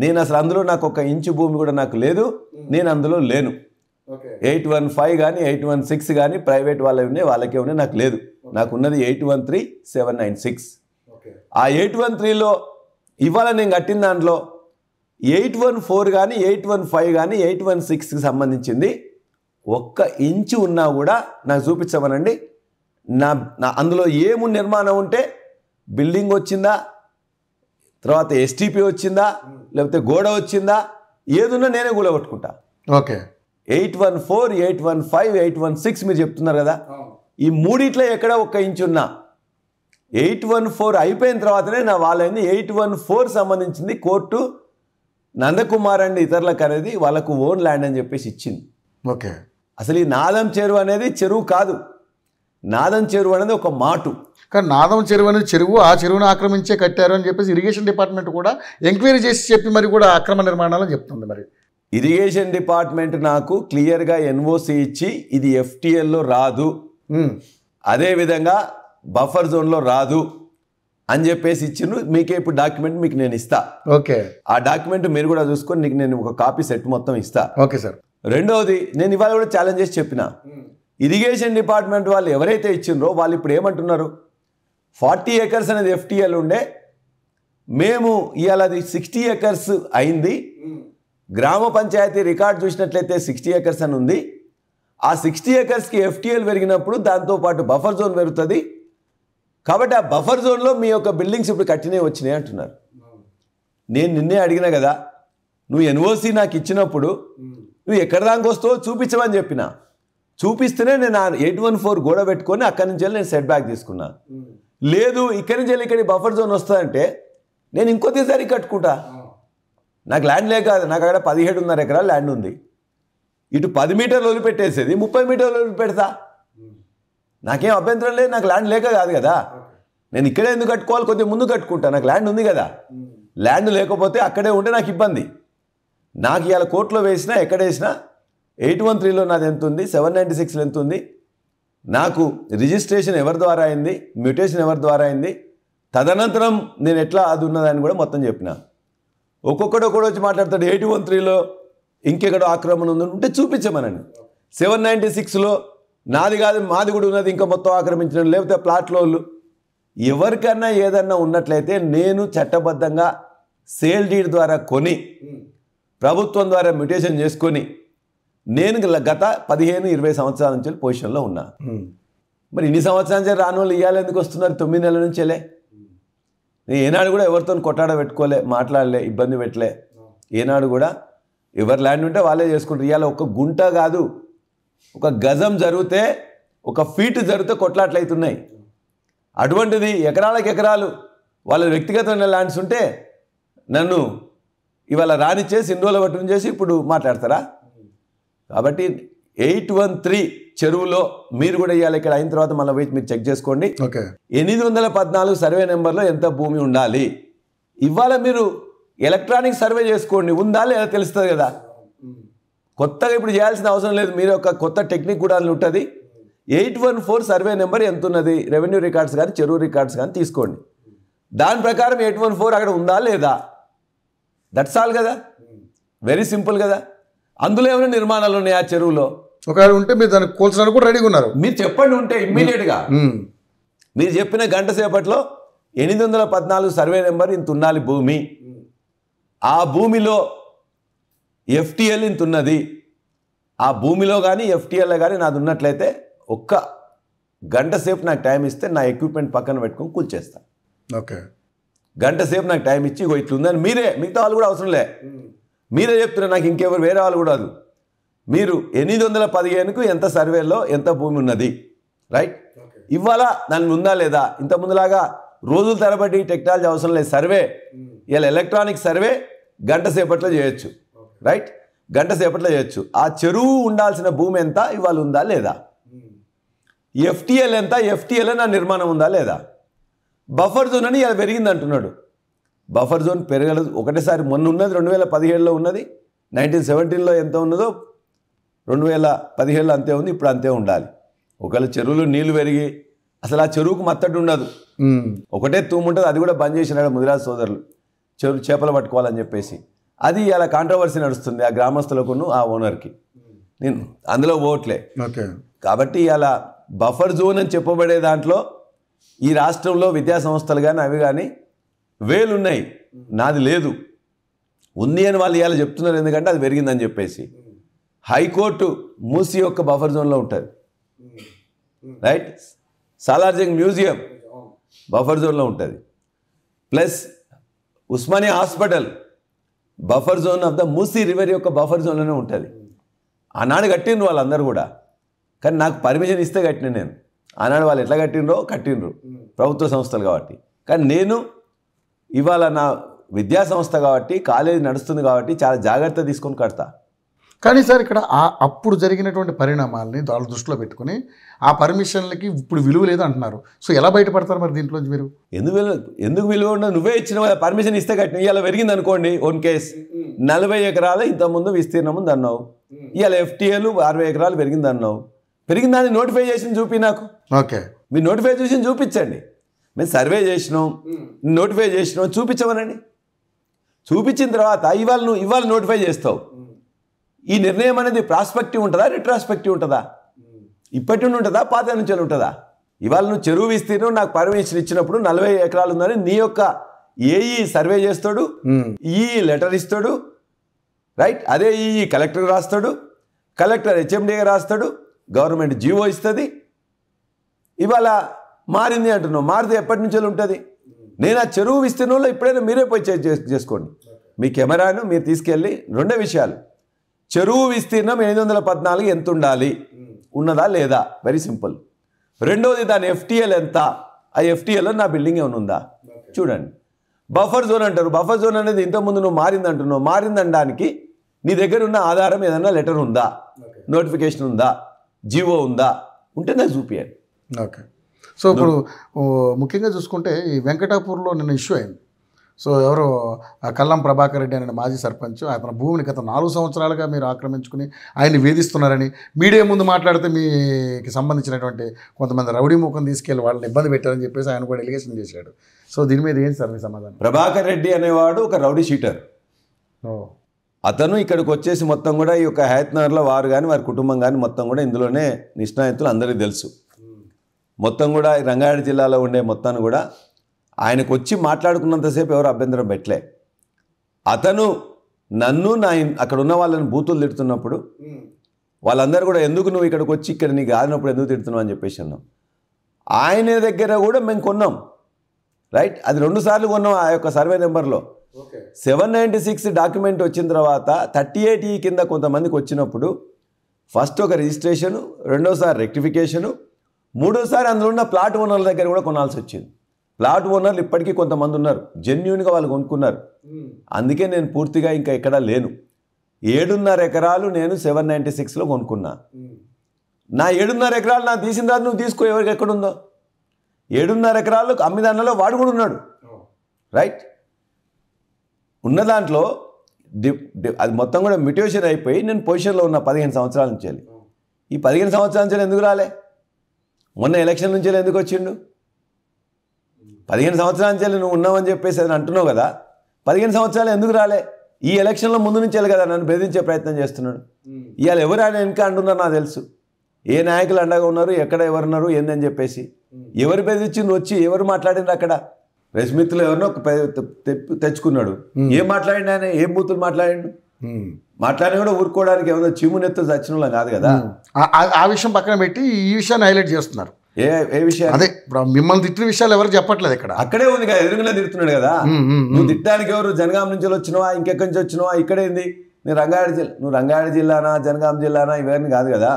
నేను అసలు అందులో నాకు 1 ఇంచు భూమి కూడా నాకు లేదు, నేను అందులో లేను. 815 కానీ 816 కానీ ప్రైవేట్ వాళ్ళవి ఉన్నాయి, వాళ్ళకే ఉన్నాయి, నాకు లేదు. నాకు ఉన్నది 813,796. ఆ 813లో ఇవాళ నేను కట్టిన దాంట్లో 814 కానీ 815 కానీ 816కి సంబంధించింది 1 ఇంచు ఉన్నా కూడా నాకు చూపించమనండి. నా అందులో ఏము నిర్మాణం ఉంటే బిల్డింగ్ వచ్చిందా, తర్వాత STP వచ్చిందా, లేకపోతే గోడ వచ్చిందా, ఏదున్నా నేనే కూలగొట్టుకుంటా. ఓకే. 814, 815, 816 మీరు చెప్తున్నారు కదా, ఈ మూడిట్లో ఎక్కడ 1 ఇంచు ఉన్నా 814 అయిపోయిన తర్వాతనే నా వాళ్ళైంది. 814 సంబంధించింది కోర్టు నందకుమార్ అండ్ ఇతరులకు అనేది వాళ్ళకు ఓన్ ల్యాండ్ అని చెప్పేసి ఇచ్చింది. ఓకే. అసలు ఈ నాదం చెరువు అనేది చెరువు కాదు, నాదం చెరువు అనేది ఒక మాటు. కానీ నాదం చెరువు అనేది చెరువు, ఆ చెరువును ఆక్రమించే కట్టారు అని చెప్పేసి ఇరిగేషన్ డిపార్ట్మెంట్ కూడా ఎంక్వైరీ చేసి చెప్పి మరి కూడా అక్రమ నిర్మాణాలని చెప్తుంది. మరి ఇరిగేషన్ డిపార్ట్మెంట్ నాకు క్లియర్గా ఎన్ఓసి ఇచ్చి ఇది FTLలో రాదు, అదేవిధంగా బఫర్ జోన్లో రాదు అని చెప్పేసి ఇచ్చిండ్రు. మీకే ఇప్పుడు డాక్యుమెంట్ మీకు నేను ఇస్తా. ఓకే. ఆ డాక్యుమెంట్ మీరు కూడా చూసుకొని నీకు నేను ఒక కాపీ సెట్ మొత్తం ఇస్తా. Okay sir. రెండవది, నేను ఇవాళ కూడా ఛాలెంజ్ చేసి చెప్పిన, ఇరిగేషన్ డిపార్ట్మెంట్ వాళ్ళు ఎవరైతే ఇచ్చిండ్రో వాళ్ళు ఇప్పుడు ఏమంటున్నారు, 40 acres అనేది FTL ఉండే, మేము ఇవాళ అది 60 acres అయింది, గ్రామ పంచాయతీ రికార్డు చూసినట్లయితే 60 acres అని ఉంది. ఆ 60 acresకి FTL పెరిగినప్పుడు దాంతోపాటు బఫర్ జోన్ పెరుగుతుంది. కాబట్టి ఆ బఫర్ జోన్లో మీ యొక్క బిల్డింగ్స్ ఇప్పుడు కట్టినవి వచ్చినాయి అంటున్నారు. నేను నిన్నే అడిగినా కదా, నువ్వు ఎన్ఓసి నాకు ఇచ్చినప్పుడు నువ్వు ఎక్కడ దానికి వస్తావో చూపించమని చెప్పిన, చూపిస్తేనే నేను 814 గోడ పెట్టుకొని అక్కడి నుంచి వెళ్ళి నేను సెట్ బ్యాక్ తీసుకున్నా. లేదు ఇక్కడి నుంచి వెళ్ళి ఇక్కడికి బఫర్ జోన్ వస్తుందంటే నేను ఇంకొకసారి కట్టుకుంటా. నాకు ల్యాండ్ లేక కాదు, నాకు అక్కడ 17.5 ఎకరాలు ల్యాండ్ ఉంది. ఇటు 10 మీటర్లు వదిలిపెట్టేసేది 30 మీటర్లు వదిలిపెడతా, నాకేం అభ్యంతరం లేదు. నాకు ల్యాండ్ లేక కాదు కదా, నేను ఇక్కడే ఎందుకు కట్టుకోవాలి, కొద్దిగా ముందు కట్టుకుంటా, నాకు ల్యాండ్ ఉంది కదా. ల్యాండ్ లేకపోతే అక్కడే ఉంటే నాకు ఇబ్బంది. నాకు ఇవాళ కోర్టులో వేసినా ఎక్కడ వేసినా 813లో నాది ఎంత ఉంది, 796లో ఎంత ఉంది, నాకు రిజిస్ట్రేషన్ ఎవరి ద్వారా అయింది, మ్యూటేషన్ ఎవరి ద్వారా అయింది, తదనంతరం నేను ఎట్లా అది ఉన్నదని కూడా మొత్తం చెప్పిన. ఒక్కొక్కడు వచ్చి మాట్లాడతాడు 813లో ఇంకెక్కడో ఆక్రమణ ఉంటే చూపించమనండి. 796లో నాది కాదు మాది కూడా ఉన్నది, ఇంకా మొత్తం ఆక్రమించడం, లేకపోతే ప్లాట్లో ఎవరికన్నా ఏదన్నా ఉన్నట్లయితే నేను చట్టబద్ధంగా సేల్ డీడ్ ద్వారా కొని ప్రభుత్వం ద్వారా మ్యూటేషన్ చేసుకొని నేను గత 15-20 సంవత్సరాల నుంచి పొజిషన్లో ఉన్నా. మరి ఇన్ని సంవత్సరాల నుంచి రాని వాళ్ళు ఇవ్వాలి ఎందుకు వస్తున్నారు 9 నెలల నుంచేలే? నేను ఏనాడు కూడా ఎవరితో కొట్టాడ పెట్టుకోలే, మాట్లాడలే, ఇబ్బంది పెట్టలే. ఏనాడు కూడా ఎవరి ల్యాండ్ ఉంటే వాళ్ళే చేసుకుంటారు. ఇవాళ ఒక గుంట కాదు, ఒక గజం జరిగితే, ఒక ఫీట్ జరిగితే కొట్లాట్లు అవుతున్నాయి. అటువంటిది ఎకరాలకు ఎకరాలు వాళ్ళ వ్యక్తిగతమైన ల్యాండ్స్ ఉంటే నన్ను ఇవాళ రానిచ్చేసి ఇండోలో పట్టుకుని చేసి ఇప్పుడు మాట్లాడతారా? కాబట్టి 813 చెరువులో మీరు కూడా ఇవాళ ఇక్కడ అయిన తర్వాత మళ్ళీ పోయి మీరు చెక్ చేసుకోండి. 814 సర్వే నెంబర్లో ఎంత భూమి ఉండాలి. ఇవాళ మీరు ఎలక్ట్రానిక్ సర్వే చేసుకోండి, ఉందా లేదా తెలుస్తుంది కదా. కొత్తగా ఇప్పుడు చేయాల్సిన అవసరం లేదు. మీరు ఒక కొత్త టెక్నిక్ కూడా ఉంటుంది. 814 సర్వే నెంబర్ ఎంత ఉన్నది, రెవెన్యూ రికార్డ్స్ కానీ చెరువు రికార్డ్స్ కానీ తీసుకోండి. దాని ప్రకారం 814 అక్కడ ఉందా లేదా, దట్స్ ఆల్ కదా. వెరీ సింపుల్ కదా. అందులో ఏమైనా నిర్మాణాలు ఉన్నాయి ఆ చెరువులో? ఒకవేళ ఉంటే మీరు దాన్ని కోల్చడానికి కూడా రెడీగా ఉన్నారు. మీరు చెప్పండి ఉంటే ఇమ్మీడియట్గా. మీరు చెప్పిన గంట సేపట్లో 814 సర్వే నెంబర్ ఇంత ఉండాలి భూమి. ఆ భూమిలో ఎఫ్టీఎల్ ఇంత ఉన్నది. ఆ భూమిలో కానీ ఎఫ్టీఎల్లో కానీ నాది ఉన్నట్లయితే ఒక్క గంట సేపు నాకు టైం ఇస్తే నా ఎక్విప్మెంట్ పక్కన పెట్టుకొని కూల్చేస్తాను. ఓకే, గంట సేపు నాకు టైం ఇచ్చి ఇగో ఇట్లుందని మీరే, మిగతా వాళ్ళు కూడా అవసరం లే, మీరే చెప్తున్నారు. నాకు ఇంకెవరు వేరే వాళ్ళు కూడా అది. మీరు 815కు ఎంత సర్వేలో ఎంత భూమి ఉన్నది, రైట్? ఇవాళ దాని ఉందా లేదా? ఇంత ముందులాగా రోజుల తరబడి టెక్నాలజీ అవసరం లేదు. సర్వే ఇలా ఎలక్ట్రానిక్ సర్వే గంట సేపట్లో చేయొచ్చు, రైట్? గంట సేపట్లో చేయొచ్చు. ఆ చెరువు ఉండాల్సిన భూమి ఎంత ఇవాళ ఉందా లేదా? ఎఫ్టీఎల్ ఎంత, ఎఫ్టీఎల్ నా నిర్మాణం ఉందా లేదా? బఫర్ జోన్ అని ఇలా పెరిగింది అంటున్నాడు. బఫర్ జోన్ పెరగలేదు ఒకటేసారి. మొన్న ఉన్నది 2017లో ఉన్నది, 1917లో ఎంత ఉన్నదో 2017లో అంతే ఉంది, ఇప్పుడు అంతే ఉండాలి. ఒకవేళ చెరువులో నీళ్లు పెరిగి అసలు ఆ చెరువుకు మత్తడి ఉండదు, ఒకటే తూము ఉంటుంది. అది కూడా బంద్ చేసినాడు ముదిరాజ్ సోదరులు, చెరువు చేపలు పట్టుకోవాలని చెప్పేసి. అది ఇలా కాంట్రవర్సీ నడుస్తుంది ఆ గ్రామస్తులకును ఆ ఓనర్కి. నేను అందులో పోవట్లే. కాబట్టి ఇలా బఫర్ జోన్ అని చెప్పబడే దాంట్లో ఈ రాష్ట్రంలో విద్యా సంస్థలు కానీ అవి కానీ వేలున్నాయి, నాది లేదు. ఉంది అని వాళ్ళు ఇవాళ చెప్తున్నారు, ఎందుకంటే అది పెరిగిందని చెప్పేసి. హైకోర్టు మూసీ యొక్క బఫర్ జోన్లో ఉంటుంది, రైట్? సాలార్జంగ్ మ్యూజియం బఫర్ జోన్లో ఉంటుంది. Plus Osmania hospital buffer zone of the Musi river యొక్క బఫర్ జోన్లోనే ఉంటుంది. ఆనాడు కట్టిండ్రు వాళ్ళందరూ కూడా, కానీ నాకు పర్మిషన్ ఇస్తే కట్టిన నేను. ఆనాడు వాళ్ళు ఎట్లా కట్టిండ్రు ప్రభుత్వ సంస్థలు కాబట్టి. కానీ నేను ఇవాళ నా విద్యా సంస్థ కాబట్టి, కాలేజీ నడుస్తుంది కాబట్టి చాలా జాగ్రత్త తీసుకొని కడతా. కానీ సార్ ఇక్కడ అప్పుడు జరిగినటువంటి పరిణామాలని వాళ్ళ దృష్టిలో పెట్టుకుని ఆ పర్మిషన్లకి ఇప్పుడు విలువ లేదు అంటున్నారు. సో ఎలా బయటపడతారు మరి దీంట్లో మీరు? ఎందుకు విలువ ఉండదు? నువ్వే ఇచ్చిన పర్మిషన్ ఇస్తే కట్టిన. ఇవాళ పెరిగింది అనుకోండి, ఓన్ కేస్ 40 ఎకరాలు ఇంతకుముందు విస్తీర్ణం ఉంది అన్నావు, ఇవాళ ఎఫ్టీఏలు 60 ఎకరాలు పెరిగింది అన్నావు. పెరిగిందని నోటిఫై చేసి చూపి నాకు. ఓకే, మీరు నోటిఫై చేసి చూపించండి. మేము సర్వే చేసినాం, నోటిఫై చేసినాం, చూపించమనండి. చూపించిన తర్వాత ఇవాళ నోటిఫై చేస్తావు. ఈ నిర్ణయం అనేది ప్రాస్పెక్టివ్ ఉంటుందా, రిట్రాస్పెక్టివ్ ఉంటుందా? ఇప్పటి నుండి ఉంటుందా, పాత నుంచి ఉంటుందా? ఇవాళ నువ్వు చెరువు విస్తీర్ణం నాకు పర్మిషన్ ఇచ్చినప్పుడు 40 ఎకరాలు ఉందని నీ యొక్క ఏఈ సర్వే చేస్తాడు, ఈ లెటర్ ఇస్తాడు, రైట్? అదే ఈ కలెక్టర్ రాస్తాడు, కలెక్టర్ హెచ్ఎండిగా రాస్తాడు, గవర్నమెంట్ జీవో ఇస్తుంది. ఇవాళ మారింది అంటున్నావు, మారితే ఎప్పటి నుంచో ఉంటుంది. నేను ఆ చెరువు విస్తీర్ణంలో ఇప్పుడైనా మీరే పోయి చేసుకోండి. మీ కెమెరాను మీరు తీసుకెళ్ళి 2 విషయాలు. చెరువు విస్తీర్ణం 814 ఎంత ఉండాలి, ఉన్నదా లేదా? Very simple. రెండవది దాని ఎఫ్టీఎల్ ఎంత, ఆ ఎఫ్టీఎల్లో నా బిల్డింగ్ ఏమైనా ఉందా చూడండి. బఫర్ జోన్ అంటారు. బఫర్ జోన్ అనేది ఇంతకుముందు నువ్వు మారిందంటున్నావు. మారిందనడానికి నీ దగ్గర ఉన్న ఆధారం ఏదైనా లెటర్ ఉందా, నోటిఫికేషన్ ఉందా, జీవో ఉందా? ఉంటే నాకు చూపించండి. ఓకే, సో ఇప్పుడు ముఖ్యంగా చూసుకుంటే ఈ వెంకటాపూర్లో నిన్న ఇష్యూ అయింది. సో ఎవరు కల్లం ప్రభాకర్ రెడ్డి అనే మాజీ సర్పంచ్, అతని భూమిని గత 4 సంవత్సరాలుగా మీరు ఆక్రమించుకుని ఆయన్ని వేధిస్తున్నారని మీడియా ముందు మాట్లాడితే మీకు సంబంధించినటువంటి కొంతమంది రౌడీ ముఖం తీసుకెళ్ళి వాళ్ళని ఇబ్బంది పెట్టారని చెప్పేసి ఆయన కూడా ఎలిగేషన్ చేశాడు. సో దీని మీద ఏంటి సార్ మీ సమాధానం? ప్రభాకర్ రెడ్డి అనేవాడు ఒక రౌడీ షీటర్. అతను ఇక్కడికి వచ్చేసి మొత్తం కూడా ఈ యొక్క హయత్నగర్లో వారు కానీ వారి కుటుంబం కానీ మొత్తం కూడా ఇందులోనే నిష్ణాయితులు అందరికీ తెలుసు. మొత్తం కూడా రంగారెడ్డి జిల్లాలో ఉండే మొత్తాన్ని కూడా ఆయనకు వచ్చి మాట్లాడుకున్నంతసేపు ఎవరు అభ్యంతరం పెట్టలే. అతను నన్ను అక్కడ ఉన్న వాళ్ళని బూతులు తిడుతున్నప్పుడు వాళ్ళందరూ కూడా ఎందుకు నువ్వు ఇక్కడికి వచ్చి ఇక్కడ నీకు ఆడినప్పుడు ఎందుకు తిడుతున్నావు అని చెప్పేసి అన్నాం. ఆయన దగ్గర కూడా మేము కొన్నాం, రైట్. అది 2 సార్లు కొన్నాం. ఆ యొక్క సర్వే నెంబర్లో 796 డాక్యుమెంట్ వచ్చిన తర్వాత 38E కింద కొంతమందికి వచ్చినప్పుడు ఫస్ట్ ఒక రిజిస్ట్రేషను, రెండోసారి రెక్టిఫికేషను, మూడోసారి అందులో ఉన్న ప్లాట్ ఓనర్ల దగ్గర కూడా కొనాల్సి వచ్చింది. ప్లాట్ ఓనర్లు ఇప్పటికీ కొంతమంది ఉన్నారు, జెన్యూన్గా వాళ్ళు కొనుక్కున్నారు. అందుకే నేను పూర్తిగా ఇంకా ఎక్కడా లేను. 7.5 ఎకరాలు నేను 796లో కొనుక్కున్నా. నా 7.5 ఎకరాలు నాకు తీసిన తర్వాత నువ్వు తీసుకో, ఎవరికి ఎక్కడుందో. 7.5 ఎకరాలు అమ్మిదాన్లలో వాడు కూడా ఉన్నాడు, రైట్. ఉన్న దాంట్లో అది మొత్తం కూడా మ్యూటేషన్ అయిపోయి నేను పొజిషన్లో ఉన్న 15 సంవత్సరాల నుంచి. ఈ 15 సంవత్సరాల నుంచి ఎందుకు రాలే? మొన్న ఎలక్షన్ నుంచి ఎందుకు వచ్చిండు? 15 సంవత్సరాల నుంచి నువ్వు ఉన్నావని చెప్పేసి అని అంటున్నావు కదా, 15 సంవత్సరాలు ఎందుకు రాలే? ఈ ఎలక్షన్లో ముందు నుంచి కదా నన్ను బెదిరించే ప్రయత్నం చేస్తున్నాడు. ఇవాళ ఎవరు ఆయన వెనక అంటున్నారు నాకు తెలుసు. ఏ నాయకులు అండగా ఉన్నారు, ఎక్కడ ఎవరున్నారు ఏందని చెప్పేసి. ఎవరు బెదిరించింది వచ్చి ఎవరు మాట్లాడినారు అక్కడ? రశ్మిత్తులు ఎవరినో తెచ్చుకున్నాడు. ఏం మాట్లాడిండు ఆయన? ఏం బూతులు మాట్లాడిండు? మాట్లాడిన కూడా ఊరుకోవడానికి ఏమన్నా చిమ్మునెత్తు చచ్చిన వాళ్ళం కాదు కదా. ఆ విషయం పక్కన పెట్టి ఈ విషయాన్ని హైలైట్ చేస్తున్నారు. ఏ విషయం? అదే మిమ్మల్ని తిట్టిన విషయాలు ఎవరు చెప్పట్లేదు ఇక్కడ. అక్కడే ఉంది కదా, ఎదురుగానే తిడుతున్నాడు కదా. నువ్వు తిట్టడానికి ఎవరు? జనగాం నుంచి వచ్చినావా, ఇంకెక్కడి నుంచి వచ్చినావా, ఇక్కడేంది? నువ్వు రంగారెడ్డి జిల్లానా జనగాం జిల్లానా ఇవన్నీ కాదు కదా.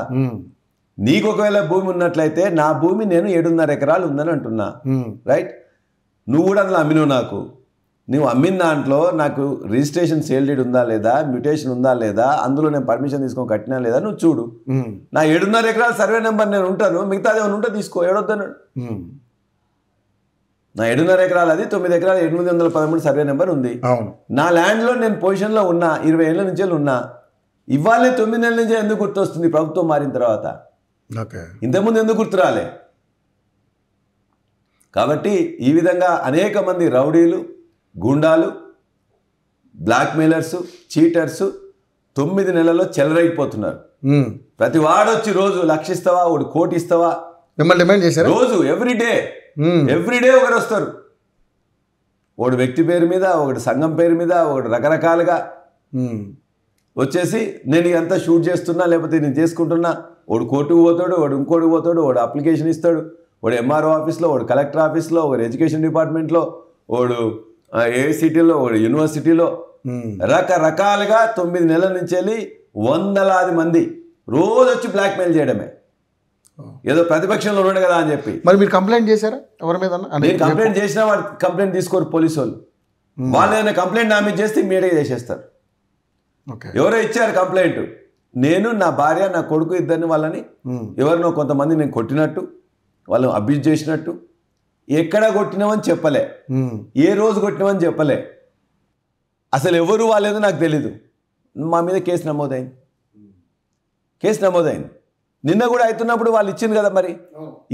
నీకు ఒకవేళ భూమి ఉన్నట్లయితే నా భూమి నేను 7.5 ఎకరాలు ఉందని అంటున్నా, రైట్. నువ్వు కూడా అందులో అమ్మినావు. నువ్వు అమ్మిన దాంట్లో నాకు రిజిస్ట్రేషన్ సేల్ డీడ్ ఉందా లేదా, మ్యూటేషన్ ఉందా లేదా, అందులో నేను పర్మిషన్ తీసుకొని కట్టినా లేదా నువ్వు చూడు. నా 7.5 ఎకరాల సర్వే నెంబర్ నేను ఉంటాను, మిగతాది ఏమైనా ఉంటే తీసుకో, ఎవడొద్దన్నాడు. నా 7.5 ఎకరాలు అది 9 ఎకరాలు 813 సర్వే నెంబర్ ఉంది. నా ల్యాండ్లో నేను పొజిషన్లో ఉన్నా, 20 ఏళ్ళ నుంచి ఉన్నా. ఇవాళ 9 నెలల నుంచి ఎందుకు గుర్తొస్తుంది ప్రభుత్వం మారిన తర్వాత? ఇంతకుముందు ఎందుకు గుర్తురాలే? కాబట్టి ఈ విధంగా అనేక మంది రౌడీలు, గుండాలు, బ్లాక్మెయిలర్స్, చీటర్స్ 9 నెలల్లో చెలరైపోతున్నారు. ప్రతి వాడు వచ్చి రోజు 1,00,000 ఇస్తావా, 1 కోటి ఇస్తావా మిమ్మల్ని డిమాండ్ చేశారు. రోజు ఎవ్రీడే ఒకరు వస్తారు. ఒకడు వ్యక్తి పేరు మీద, ఒకటి సంఘం పేరు మీద, ఒకటి రకరకాలుగా వచ్చేసి నేను ఇదంతా షూట్ చేస్తున్నా లేకపోతే నేను చేసుకుంటున్నా. ఒకడు కోర్టుకు పోతాడు, ఒకడు ఇంకోటికి పోతాడు, ఒకడు అప్లికేషన్ ఇస్తాడు, ఒకడు ఎంఆర్ఓ ఆఫీస్లో, ఒకడు కలెక్టర్ ఆఫీస్లో, ఒకడు ఎడ్యుకేషన్ డిపార్ట్మెంట్లో, ఒకడు ఏఐసిటీలో, ఒకడు యూనివర్సిటీలో, రకరకాలుగా 9 నెలల నుంచి వెళ్ళి వందలాది మంది రోజు వచ్చి బ్లాక్మెయిల్ చేయడమే. ఏదో ప్రతిపక్షంలో ఉన్నాడు కదా అని చెప్పి. మరి మీరు కంప్లైంట్ చేశారా ఎవరి మీద? నేను కంప్లైంట్ చేసినా వాడు కంప్లైంట్ తీసుకోరు పోలీసు వాళ్ళు. వాళ్ళు ఏదైనా కంప్లైంట్ డామేజ్ చేస్తే ఇమీడియట్గా చేసేస్తారు. ఎవరో ఇచ్చారు కంప్లైంట్, నేను నా భార్య నా కొడుకు ఇద్దరిని వాళ్ళని ఎవరినో కొంతమంది నేను కొట్టినట్టు, వాళ్ళు అబ్యూజ్ చేసినట్టు. ఎక్కడ కొట్టినామని చెప్పలే, ఏ రోజు కొట్టినామని చెప్పలే, అసలు ఎవరు వాళ్ళేదో నాకు తెలీదు. మా మీద కేసు నమోదైంది. నిన్న కూడా అవుతున్నప్పుడు వాళ్ళు ఇచ్చింది కదా. మరి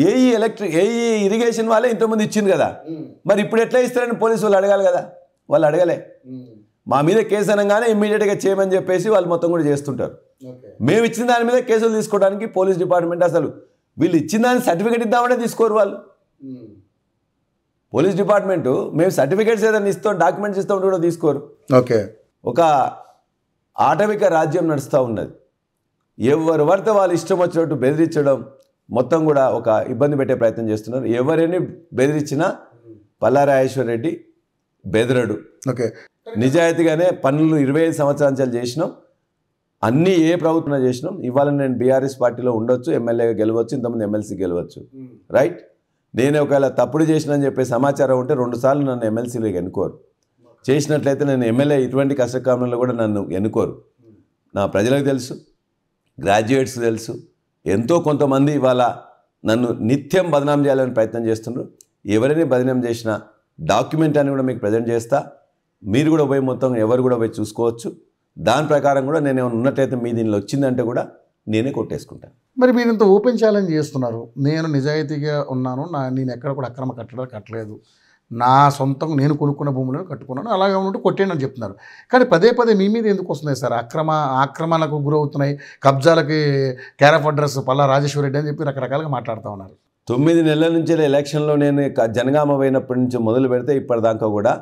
ఏఈ ఇరిగేషన్ వాళ్ళే ఇంతకుముందు ఇచ్చింది కదా. మరి ఇప్పుడు ఎట్లా ఇస్తారని పోలీసు వాళ్ళు అడగాలి కదా. వాళ్ళు అడగలే. మా మీద కేసు అనగానే ఇమ్మీడియట్గా చేయమని చెప్పేసి వాళ్ళు మొత్తం కూడా చేస్తుంటారు. మేము ఇచ్చిన దాని మీద కేసులు తీసుకోవడానికి పోలీస్ డిపార్ట్మెంట్ అసలు వీళ్ళు ఇచ్చిన దానికి సర్టిఫికేట్ ఇద్దామంటే తీసుకోరు వాళ్ళు. పోలీస్ డిపార్ట్మెంటు మేము సర్టిఫికేట్స్ ఏదైనా ఇస్తాం, డాక్యుమెంట్స్ ఇస్తామంటే కూడా తీసుకోరు. ఒక ఆటవిక రాజ్యం నడుస్తూ ఉన్నది. ఎవరు పడితే వాళ్ళు ఇష్టం వచ్చినట్టు బెదిరించడం, మొత్తం కూడా ఒక ఇబ్బంది పెట్టే ప్రయత్నం చేస్తున్నారు. ఎవరిని బెదిరించినా పల్లారాజేశ్వర్ రెడ్డి బెదరడు. నిజాయితీగానే పనులు 25 సంవత్సరాల నుంచి చేసినాం. అన్నీ ఏ ప్రభుత్వం చేసినాం. ఇవాళ నేను బీఆర్ఎస్ పార్టీలో ఉండొచ్చు, ఎమ్మెల్యేగా గెలవచ్చు, ఇంతమంది ఎమ్మెల్సీ గెలవచ్చు, రైట్. నేను ఒకవేళ తప్పుడు చేసినని చెప్పే సమాచారం ఉంటే 2 సార్లు నన్ను ఎమ్మెల్సీలోకి ఎన్నుకోరు. చేసినట్లయితే నేను ఎమ్మెల్యే ఇటువంటి కష్టకాలంలో కూడా నన్ను ఎన్నుకోరు. నా ప్రజలకు తెలుసు, గ్రాడ్యుయేట్స్ తెలుసు, ఎంతో కొంతమంది ఇవాళ నన్ను నిత్యం బదనాం చేయాలని ప్రయత్నం చేస్తున్నారు. ఎవరైనా బదనాం చేసిన డాక్యుమెంట్ అని కూడా మీకు ప్రజెంట్ చేస్తా. మీరు కూడా పోయి మొత్తం ఎవరు కూడా పోయి చూసుకోవచ్చు. దాని ప్రకారం కూడా నేను ఏమైనా ఉన్నట్లయితే మీ దీనిలో వచ్చిందంటే కూడా నేనే కొట్టేసుకుంటాను. మరి మీరు ఇంత ఓపెన్ ఛాలెంజ్ చేస్తున్నారు, నేను నిజాయితీగా ఉన్నాను, నేను ఎక్కడ కూడా అక్రమ కట్టడాలు కట్టలేదు, నా సొంతం నేను కొనుక్కున్న భూములను కట్టుకున్నాను, అలాగే ఉంటూ కొట్టేయండి అని చెప్తున్నారు. కానీ పదే పదే మీ మీద ఎందుకు వస్తున్నాయి సార్? ఆక్రమణకు గురవుతున్నాయి, కబ్జాలకి care of address Palla Rajeshwara Reddy అని చెప్పి రకరకాలుగా మాట్లాడుతూ ఉన్నారు. 9 నెలల నుంచి ఎలక్షన్లో నేను జనగామ పోయినప్పటి నుంచి మొదలు పెడితే ఇప్పటిదాకా కూడా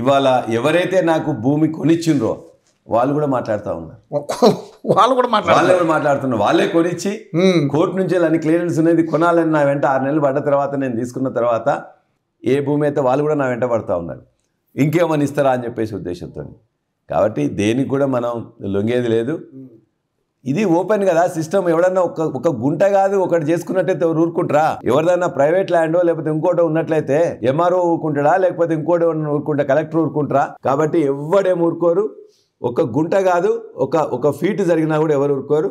ఇవాళ ఎవరైతే నాకు భూమి కొనిచ్చిండ్రో వాళ్ళు కూడా మాట్లాడుతూ ఉన్నారు. వాళ్ళు కూడా మాట్లాడుతున్నారు. వాళ్ళే కొనిచ్చి కోర్టు నుంచి అన్ని క్లియరెన్స్ ఉన్నది కొనాలని నా వెంట 6 నెలలు పడ్డ తర్వాత నేను తీసుకున్న తర్వాత ఏ భూమి అయితే వాళ్ళు కూడా నా వెంట పడుతూ ఉన్నారు. ఇంకేమని ఇస్తారా అని చెప్పేసి ఉద్దేశంతో. కాబట్టి దేనికి కూడా మనం లొంగేది లేదు. ఇది ఓపెన్ కదా సిస్టమ్. ఎవడన్నా ఒక గుంట కాదు ఒకటి చేసుకున్నట్టయితే ఎవరు ఊరుకుంటారా? ఎవరిదన్నా ప్రైవేట్ ల్యాండో లేకపోతే ఇంకోటి ఉన్నట్లయితే ఎంఆర్ఓ ఊరుకుంటాడా, లేకపోతే ఇంకోటి ఊరుకుంటా కలెక్టర్ ఊరుకుంటారా? కాబట్టి ఎవడేం ఊరుకోరు. ఒక గుంట కాదు ఒక ఫీట్ జరిగినా కూడా ఎవరు ఊరుకోరు.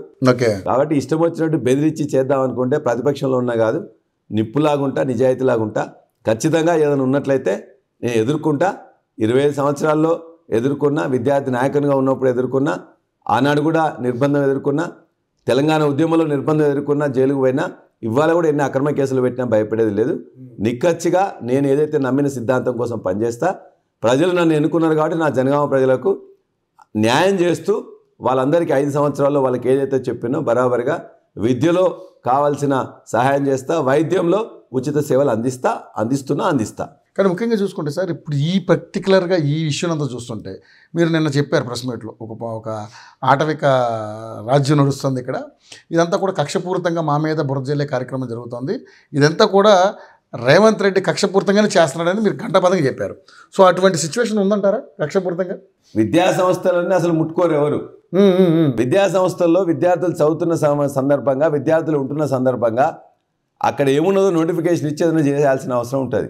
కాబట్టి ఇష్టం వచ్చినట్టు బెదిరించి చేద్దాం అనుకుంటే ప్రతిపక్షంలో ఉన్నా కాదు, నిప్పులాగుంటా, నిజాయితీలాగుంటా. ఖచ్చితంగా ఏదైనా ఉన్నట్లయితే నేను ఎదుర్కొంటా. 25 సంవత్సరాల్లో ఎదుర్కొన్నా, విద్యార్థి నాయకునిగా ఉన్నప్పుడు ఎదుర్కొన్నా, ఆనాడు కూడా నిర్బంధం ఎదుర్కొన్నా, తెలంగాణ ఉద్యమంలో నిర్బంధం ఎదుర్కొన్నా, జైలుకు పోయినా, ఇవాళ కూడా ఎన్ని అక్రమ కేసులు పెట్టినా భయపడేది లేదు. నిక్కచ్చిగా నేను ఏదైతే నమ్మిన సిద్ధాంతం కోసం పనిచేస్తా. ప్రజలు నన్ను ఎన్నుకున్నారు కాబట్టి నా జనగామ ప్రజలకు న్యాయం చేస్తూ వాళ్ళందరికీ 5 సంవత్సరాల్లో వాళ్ళకి ఏదైతే చెప్పినో బరాబరిగా విద్యలో కావాల్సిన సహాయం చేస్తా, వైద్యంలో ఉచిత సేవలు అందిస్తా. కానీ ముఖ్యంగా చూసుకుంటే సార్, ఇప్పుడు ఈ పర్టికులర్గా ఈ ఇష్యూని అంతా చూస్తుంటే మీరు నిన్న చెప్పారు ప్రెస్ మీట్లో, ఒక ఆటవిక రాజ్యం నడుస్తుంది ఇక్కడ, ఇదంతా కూడా కక్షపూరితంగా మా మీద బురద జల్లే కార్యక్రమం జరుగుతుంది, ఇదంతా కూడా రేవంత్ రెడ్డి కక్షపూరితంగానే చేస్తున్నాడని మీరు గంటపదంగా చెప్పారు. సో అటువంటి సిచ్యువేషన్ ఉందంటారా కక్షపూరితంగా? విద్యా సంస్థలన్నీ అసలు ముట్టుకోరు ఎవరు. విద్యా సంస్థల్లో విద్యార్థులు చదువుతున్న సందర్భంగా, విద్యార్థులు ఉంటున్న సందర్భంగా అక్కడ ఏమున్నదో నోటిఫికేషన్ ఇచ్చేదన్నా చేయాల్సిన అవసరం ఉంటుంది.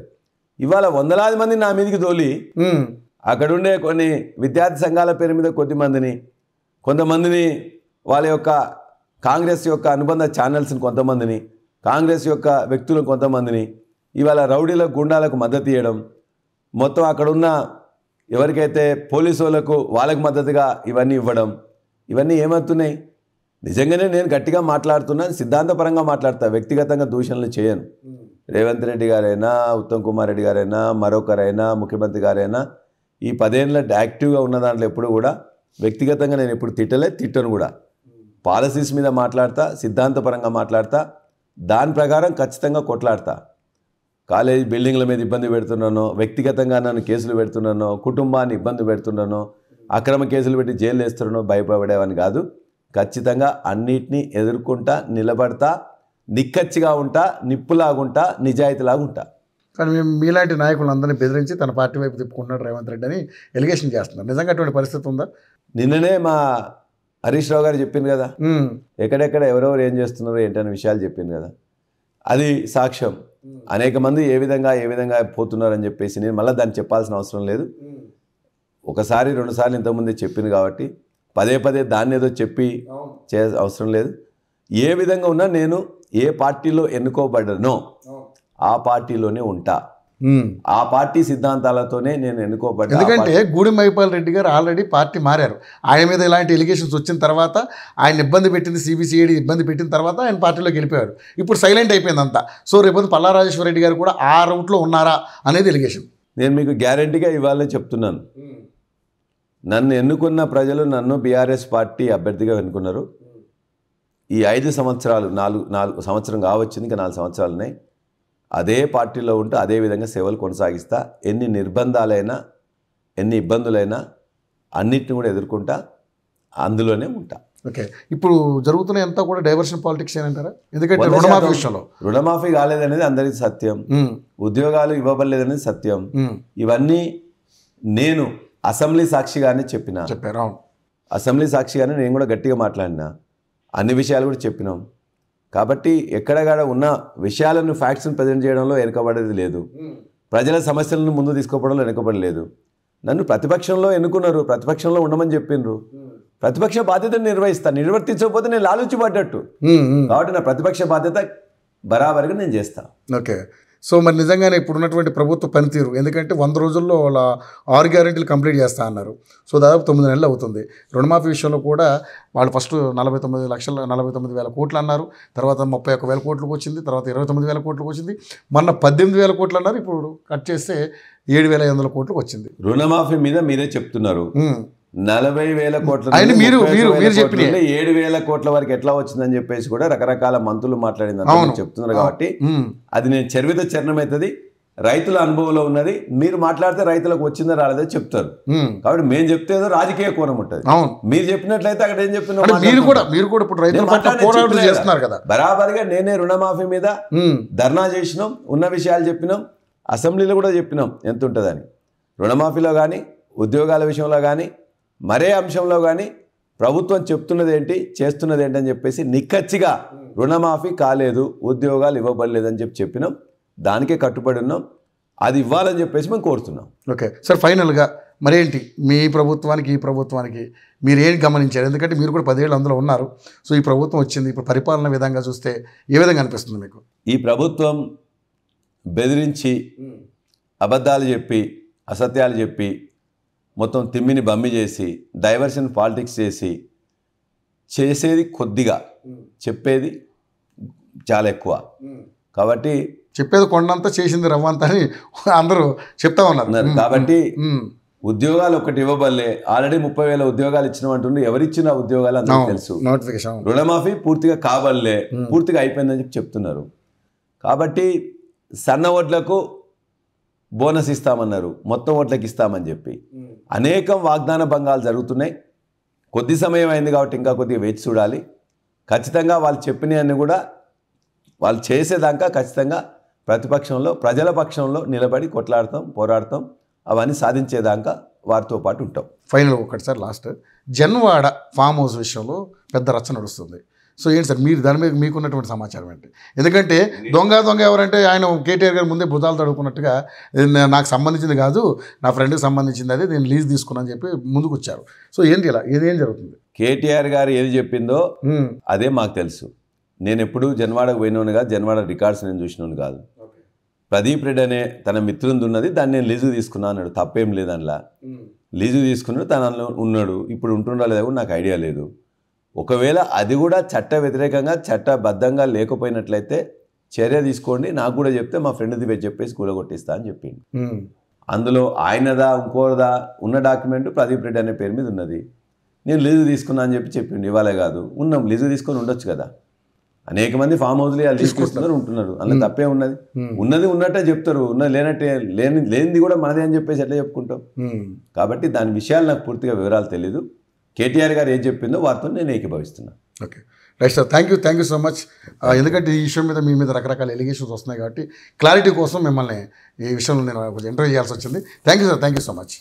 ఇవాళ వందలాది మంది నా మీదకి తోలి అక్కడుండే కొన్ని విద్యార్థి సంఘాల పేరు మీద కొంతమందిని వాళ్ళ యొక్క కాంగ్రెస్ యొక్క అనుబంధ ఛానల్స్ని కొంతమందిని, కాంగ్రెస్ యొక్క వ్యక్తులను కొంతమందిని ఇవాళ రౌడీలకు, గుండాలకు మద్దతు ఇవ్వడం, మొత్తం అక్కడున్న ఎవరికైతే పోలీసు వాళ్ళకు మద్దతుగా ఇవన్నీ ఇవ్వడం, ఇవన్నీ ఏమవుతున్నాయి? నిజంగానే నేను గట్టిగా మాట్లాడుతున్నాను, సిద్ధాంతపరంగా మాట్లాడతా, వ్యక్తిగతంగా దూషణలు చేయను. రేవంత్ రెడ్డి గారైనా, ఉత్తమ్ కుమార్ రెడ్డి గారైనా, మరొకరైనా, ముఖ్యమంత్రి గారైనా ఈ 10 ఏళ్ళ యాక్టివ్గా ఉన్న దాంట్లో ఎప్పుడు కూడా వ్యక్తిగతంగా నేను ఎప్పుడు తిట్టను కూడా. పాలసీస్ మీద మాట్లాడతా, సిద్ధాంతపరంగా మాట్లాడతా, దాని ప్రకారం ఖచ్చితంగా కొట్లాడతా. కాలేజీ బిల్డింగ్ల మీద ఇబ్బంది పెడుతున్నానో, వ్యక్తిగతంగా నన్ను కేసులు పెడుతున్నానో, కుటుంబాన్ని ఇబ్బంది పెడుతున్నానో, అక్రమ కేసులు పెట్టి జైలు వేస్తున్నానో భయపడేవని కాదు. ఖచ్చితంగా అన్నిటినీ ఎదుర్కొంటా, నిలబడతా, నిక్కచ్చిగా ఉంటా, నిప్పులాగుంటా, నిజాయితీలాగుంటా. కానీ మేము మీలాంటి నాయకులందరినీ బెదిరించి తన పార్టీ వైపు తిప్పుకుంటున్నాడు రేవంత్ రెడ్డి అని ఎలిగేషన్ చేస్తున్నారు. నిజంగా అటువంటి పరిస్థితి ఉందా? నిన్ననే మా హరీష్ రావు గారు చెప్పింది కదా, ఎక్కడెక్కడ ఎవరెవరు ఏం చేస్తున్నారు ఏంటనే విషయాలు చెప్పింది కదా, అది సాక్ష్యం. అనేక మంది ఏ విధంగా పోతున్నారని చెప్పేసి నేను మళ్ళీ దాన్ని చెప్పాల్సిన అవసరం లేదు. ఒకసారి 2 సార్లు ఇంతకుముందే చెప్పింది కాబట్టి పదే దాన్ని ఏదో చెప్పి అవసరం లేదు. ఏ విధంగా ఉన్నా నేను ఏ పార్టీలో ఎన్నుకోబడ్డానో ఆ పార్టీలోనే ఉంటా. ఆ పార్టీ సిద్ధాంతాలతోనే నేను ఎన్నుకోబడ్డా. ఎందుకంటే గూడెం మైపాల్ రెడ్డి గారు ఆల్రెడీ పార్టీ మారారు. ఆయన మీద ఇలాంటి ఎలిగేషన్స్ వచ్చిన తర్వాత, ఆయన ఇబ్బంది పెట్టింది, సిబిసిఐడి ఇబ్బంది పెట్టిన తర్వాత ఆయన పార్టీలోకి వెళ్ళిపోయారు. ఇప్పుడు సైలెంట్ అయిపోయింది అంతా. సో రేపు పల్లా రాజేశ్వర రెడ్డి గారు కూడా ఆ రూట్లో ఉన్నారా అనేది ఎలిగేషన్. నేను మీకు గ్యారంటీగా ఇవాళ చెప్తున్నాను, నన్ను ఎన్నుకున్న ప్రజలు నన్ను బీఆర్ఎస్ పార్టీ అభ్యర్థిగా ఎన్నుకున్నారు. ఈ 5 సంవత్సరాలు 4 సంవత్సరం కావచ్చింది, ఇంకా 4 సంవత్సరాలు ఉన్నాయి. అదే పార్టీలో ఉంటూ అదే విధంగా సేవలు కొనసాగిస్తా. ఎన్ని నిర్బంధాలైనా, ఎన్ని ఇబ్బందులైనా అన్నిటిని కూడా ఎదుర్కొంటా, అందులోనే ఉంటా. ఓకే, ఇప్పుడు జరుగుతున్న అంతా కూడా డైవర్షన్ పాలిటిక్స్ ఏనంటారా? ఎందుకంటే రుణమాఫీ కాలేదనేది అందరికీ సత్యం, ఉద్యోగాలు ఇవ్వబడలేదనేది సత్యం. ఇవన్నీ నేను అసెంబ్లీ సాక్షిగానే చెప్పారు. అసెంబ్లీ సాక్షిగానే నేను కూడా గట్టిగా మాట్లాడినా, అన్ని విషయాలు కూడా చెప్పినాం. కాబట్టి ఎక్కడగాడ ఉన్న విషయాలను, ఫ్యాక్ట్స్ని ప్రజెంట్ చేయడంలో వెనుకబడేది లేదు. ప్రజల సమస్యలను ముందు తీసుకోవడంలో వెనుకబడలేదు. నన్ను ప్రతిపక్షంలో ఎన్నుకున్నారు, ప్రతిపక్షంలో ఉండమని చెప్పిండ్రు. ప్రతిపక్ష బాధ్యతను నిర్వర్తించకపోతే నేను లాలూచిపడ్డట్టు. కాబట్టి నా ప్రతిపక్ష బాధ్యత బరాబరిగా నేను చేస్తాను. ఓకే. సో మరి నిజంగానే ఇప్పుడున్నటువంటి ప్రభుత్వ పనితీరు, ఎందుకంటే 100 రోజుల్లో వాళ్ళ 6 గ్యారెంటీలు కంప్లీట్ చేస్తా అన్నారు. సో దాదాపు 9 నెలలు అవుతుంది. రుణమాఫీ విషయంలో కూడా వాళ్ళు ఫస్ట్ 49,00,000 కోట్లు అన్నారు, తర్వాత 31,000 కోట్లకు వచ్చింది, తర్వాత 29,000 కోట్లకు వచ్చింది, మొన్న 18,000 కోట్లు అన్నారు, ఇప్పుడు కట్ చేస్తే 7,500 కోట్లకు వచ్చింది. రుణమాఫీ మీద మీరే చెప్తున్నారు 40,000 కోట్ల ఆయన మీరు చెప్పిన 7,000 కోట్ల వరకు ఎట్లా వచ్చిందని చెప్పేసి కూడా రకరకాల మంత్రులు మాట్లాడిందని చెప్తున్నారు. కాబట్టి అది నేను చర్విత చరణం అవుతుంది, రైతుల అనుభవంలో ఉన్నది. మీరు మాట్లాడితే రైతులకు వచ్చిందో రాలేదో చెప్తారు. కాబట్టి మేము చెప్తే ఏదో రాజకీయ కోణం ఉంటుంది. మీరు చెప్పినట్లయితే అక్కడ ఏం చెప్తున్నారు, మీరు కూడా ఇప్పుడు రైతుల పట్ల పోరాటం చేస్తున్నారు కదా. బరాబరిగా నేనే రుణమాఫీ మీద ధర్నా చేసినాం, ఉన్న విషయాలు చెప్పినాం, అసెంబ్లీలో కూడా చెప్పినాం ఎంత ఉంటుందని. రుణమాఫీలో కానీ, ఉద్యోగాల విషయంలో కానీ, మరే అంశంలో కానీ ప్రభుత్వం చెప్తున్నది ఏంటి, చేస్తున్నది ఏంటి అని చెప్పేసి నిక్కచ్చిగా రుణమాఫీ కాలేదు, ఉద్యోగాలు ఇవ్వబడలేదని చెప్పినాం. దానికే కట్టుబడి ఉన్నాం. అది ఇవ్వాలని చెప్పేసి మేము కోరుతున్నాం. ఓకే సార్, ఫైనల్గా మరేంటి మీ ప్రభుత్వానికి ఈ ప్రభుత్వానికి మీరు ఏం గమనించారు? ఎందుకంటే మీరు కూడా 10 ఏళ్ళు అందులో ఉన్నారు. సో ఈ ప్రభుత్వం వచ్చింది, ఇప్పుడు పరిపాలన విధంగా చూస్తే ఏ విధంగా అనిపిస్తుంది మీకు? ఈ ప్రభుత్వం బెదిరించి, అబద్ధాలు చెప్పి, అసత్యాలు చెప్పి, మొత్తం తిమ్మిని బమ్మి చేసి, డైవర్షన్ పాలిటిక్స్ చేసేది కొద్దిగా, చెప్పేది చాలా ఎక్కువ. కాబట్టి చెప్పేది కొండంతా, చేసింది రవ్వంతా అని అందరూ చెప్తా ఉన్నారు. కాబట్టి ఉద్యోగాలు ఒకటి ఇవ్వబల్లే, ఆల్రెడీ 30,000 ఉద్యోగాలు ఇచ్చినామంటుండే, ఎవరిచ్చిన ఉద్యోగాలు అందరికీ తెలుసు. నోటిఫికేషన్ రుణమాఫీ పూర్తిగా కాబల్లే, పూర్తిగా అయిపోయిందని చెప్తున్నారు. కాబట్టి సన్న ఓట్లకు బోనస్ ఇస్తామన్నారు, మొత్తం ఓట్లకి ఇస్తామని చెప్పి అనేకం వాగ్దాన భంగాలు జరుగుతున్నాయి. కొద్ది సమయం అయింది కాబట్టి ఇంకా కొద్దిగా వేచి చూడాలి. ఖచ్చితంగా వాళ్ళు చెప్పినవన్నీ కూడా వాళ్ళు చేసేదాకా ఖచ్చితంగా ప్రతిపక్షంలో, ప్రజల పక్షంలో నిలబడి కొట్లాడతాం, పోరాడతాం, అవన్నీ సాధించేదాకా వారితో పాటు ఉంటాం. ఫైనల్ ఒకటి sir, last Janwada farm house విషయంలో పెద్ద రచ్చ నడుస్తుంది. సో ఏంటి సార్ మీరు దాని మీద మీకున్నటువంటి సమాచారం ఏంటి? ఎందుకంటే దొంగ ఎవరంటే ఆయన కేటీఆర్ గారు ముందే భుజాలు తడుకున్నట్టుగా నాకు సంబంధించింది కాదు, నా ఫ్రెండ్కి సంబంధించింది, అది నేను లీజ్ తీసుకున్నాను అని చెప్పి ముందుకు వచ్చారు. సో ఏంటి ఇలా ఏదేం జరుగుతుంది? కేటీఆర్ గారు ఏది చెప్పిందో అదే మాకు తెలుసు. నేను ఎప్పుడు జన్వాడకు పోయినోను కాదు, జన్వాడ రికార్డ్స్ నేను చూసినోను కాదు. ప్రదీప్ రెడ్డి అనే తన మిత్రుంది ఉన్నది, దాన్ని నేను లీజు తీసుకున్నాను అన్నాడు. తప్పేం లేదు అందులో. లీజు తీసుకున్నాడు, తనలో ఉన్నాడు. ఇప్పుడు ఉంటుండో లేదో కూడా నాకు ఐడియా లేదు. ఒకవేళ అది కూడా చట్ట వ్యతిరేకంగా, చట్టబద్ధంగా లేకపోయినట్లయితే చర్య తీసుకోండి, నాకు కూడా చెప్తే మా ఫ్రెండ్ది చెప్పేసి కూలగొట్టిస్తా అని చెప్పిండు. అందులో ఆయనదా ఇంకోదా ఉన్న డాక్యుమెంట్ ప్రదీప్ రెడ్డి అనే పేరు మీద ఉన్నది. నేను లీజు తీసుకున్నా అని చెప్పిండు. ఇవాళే కాదు, ఉన్నాం, లీజు తీసుకొని ఉండొచ్చు కదా. అనేక మంది ఫామ్ హౌస్లు వాళ్ళు తీసుకొస్తున్నారు, ఉంటున్నారు. అందులో తప్పే ఉన్నది. ఉన్నది ఉన్నట్టే చెప్తారు, ఉన్నది లేనట్టే, లేనిది కూడా మనదే అని చెప్పేసి ఎట్లా చెప్పుకుంటాం. కాబట్టి దాని విషయాలు నాకు పూర్తిగా వివరాలు తెలీదు. కేటీఆర్ గారు ఏం చెప్పిందో వారితో నేను ఏకీభవిస్తున్నాను. Okay right sir, thank you so much. ఎందుకంటే ఈ విషయం మీద మీ మీద రకరకాల ఎలిగేషన్స్ వస్తున్నాయి కాబట్టి క్లారిటీ కోసం మిమ్మల్ని ఈ విషయంలో నేను కొంచెం ఇంటర్వ్యూ చేయాల్సి వచ్చింది. Thank you sir, thank you so much.